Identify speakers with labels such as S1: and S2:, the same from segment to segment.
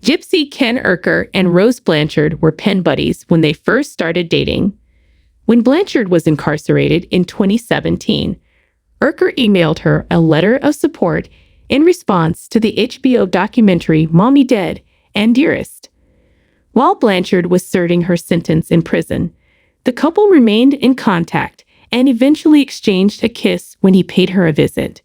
S1: Gypsy, Ken Urker, and Rose Blanchard were pen buddies when they first started dating. When Blanchard was incarcerated in 2017, Urker emailed her a letter of support in response to the HBO documentary Mommy Dead and Dearest. While Blanchard was serving her sentence in prison, the couple remained in contact and eventually exchanged a kiss when he paid her a visit.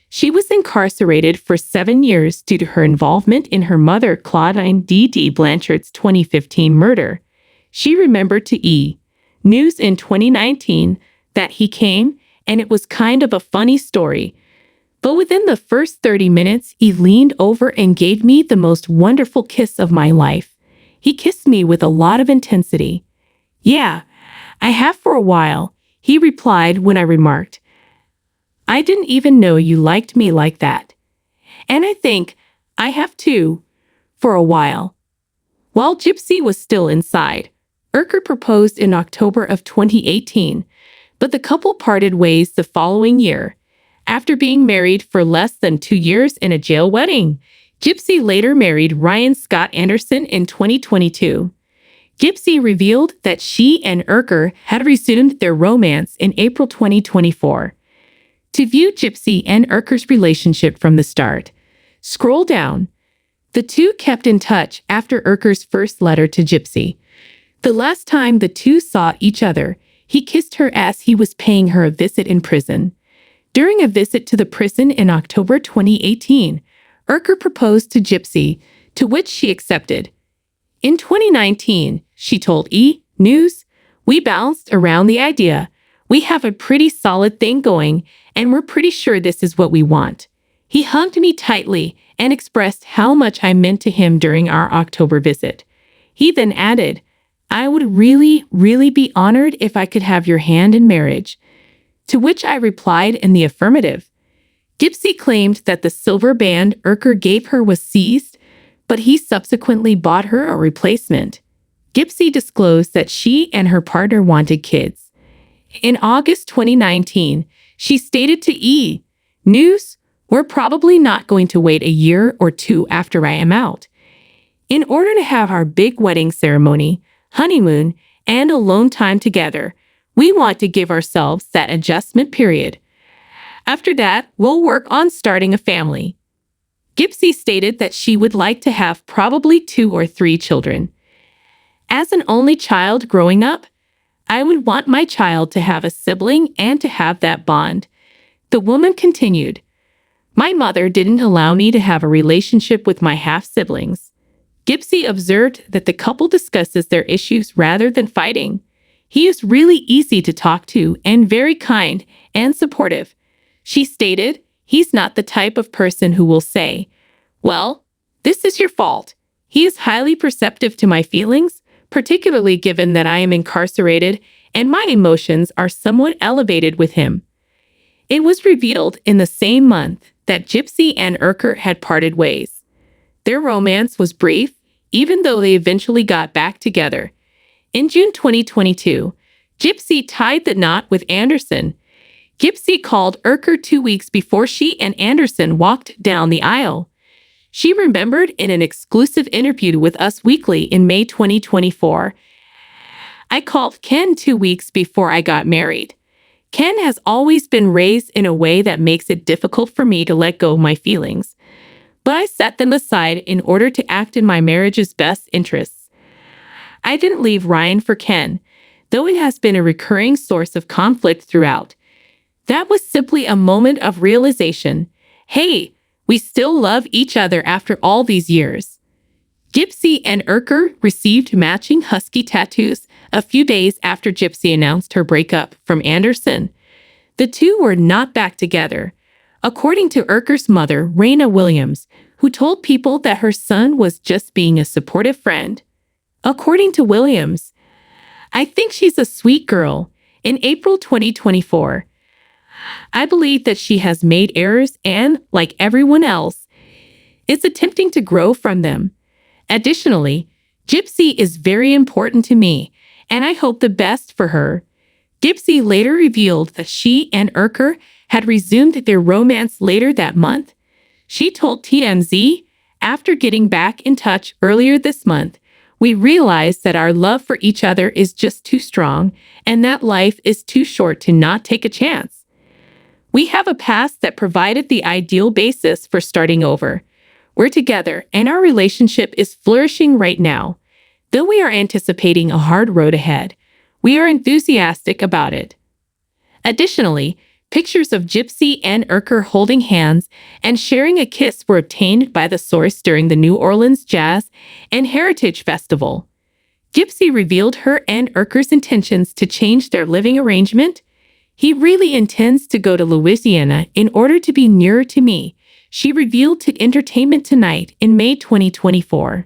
S1: She was incarcerated for 7 years due to her involvement in her mother Claudine D.D. Blanchard's 2015 murder. She remembered to E! News in 2019 that he came and it was kind of a funny story. But within the first 30 minutes, he leaned over and gave me the most wonderful kiss of my life. He kissed me with a lot of intensity. Yeah, I have for a while, he replied when I remarked, I didn't even know you liked me like that. And I think I have too, for a while. While Gypsy was still inside, Urker proposed in October of 2018, but the couple parted ways the following year. After being married for less than 2 years in a jail wedding, Gypsy later married Ryan Scott Anderson in 2022. Gypsy revealed that she and Urker had resumed their romance in April 2024. To view Gypsy and Urker's relationship from the start, scroll down. The two kept in touch after Urker's first letter to Gypsy. The last time the two saw each other, he kissed her as he was paying her a visit in prison. During a visit to the prison in October 2018, Urker proposed to Gypsy, to which she accepted. In 2019, she told E! News, we bounced around the idea. We have a pretty solid thing going, and we're pretty sure this is what we want. He hugged me tightly and expressed how much I meant to him during our October visit. He then added, I would really, really be honored if I could have your hand in marriage. To which I replied in the affirmative. Gypsy claimed that the silver band Urker gave her was seized, but he subsequently bought her a replacement. Gypsy disclosed that she and her partner wanted kids. In August 2019, she stated to E! News, we're probably not going to wait a year or two after I am out. In order to have our big wedding ceremony, honeymoon, and alone time together, we want to give ourselves that adjustment period. After that, we'll work on starting a family. Gypsy stated that she would like to have probably 2 or 3 children. As an only child growing up, I would want my child to have a sibling and to have that bond. The woman continued, my mother didn't allow me to have a relationship with my half-siblings. Gypsy observed that the couple discusses their issues rather than fighting. He is really easy to talk to and very kind and supportive. She stated, he's not the type of person who will say, well, this is your fault. He is highly perceptive to my feelings, particularly given that I am incarcerated and my emotions are somewhat elevated with him. It was revealed in the same month that Gypsy and Urker had parted ways. Their romance was brief, even though they eventually got back together. In June 2022, Gypsy tied the knot with Anderson. Gypsy called Urker 2 weeks before she and Anderson walked down the aisle. She remembered in an exclusive interview with Us Weekly in May 2024, I called Ken 2 weeks before I got married. Ken has always been raised in a way that makes it difficult for me to let go of my feelings, but I set them aside in order to act in my marriage's best interests. I didn't leave Ryan for Ken, though it has been a recurring source of conflict throughout. That was simply a moment of realization. Hey, we still love each other after all these years. Gypsy and Urker received matching husky tattoos a few days after Gypsy announced her breakup from Anderson. The two were not back together, according to Urker's mother, Raina Williams, who told people that her son was just being a supportive friend. According to Williams, I think she's a sweet girl. In April 2024, I believe that she has made errors and, like everyone else, is attempting to grow from them. Additionally, Gypsy is very important to me, and I hope the best for her. Gypsy later revealed that she and Urker had resumed their romance later that month. She told TMZ, After getting back in touch earlier this month, we realized that our love for each other is just too strong and that life is too short to not take a chance. We have a past that provided the ideal basis for starting over. We're together and our relationship is flourishing right now. Though we are anticipating a hard road ahead, we are enthusiastic about it. Additionally, pictures of Gypsy and Urker holding hands and sharing a kiss were obtained by the source during the New Orleans Jazz and Heritage Festival. Gypsy revealed her and Urker's intentions to change their living arrangement. He really intends to go to Louisiana in order to be nearer to me, she revealed to Entertainment Tonight in May 2024.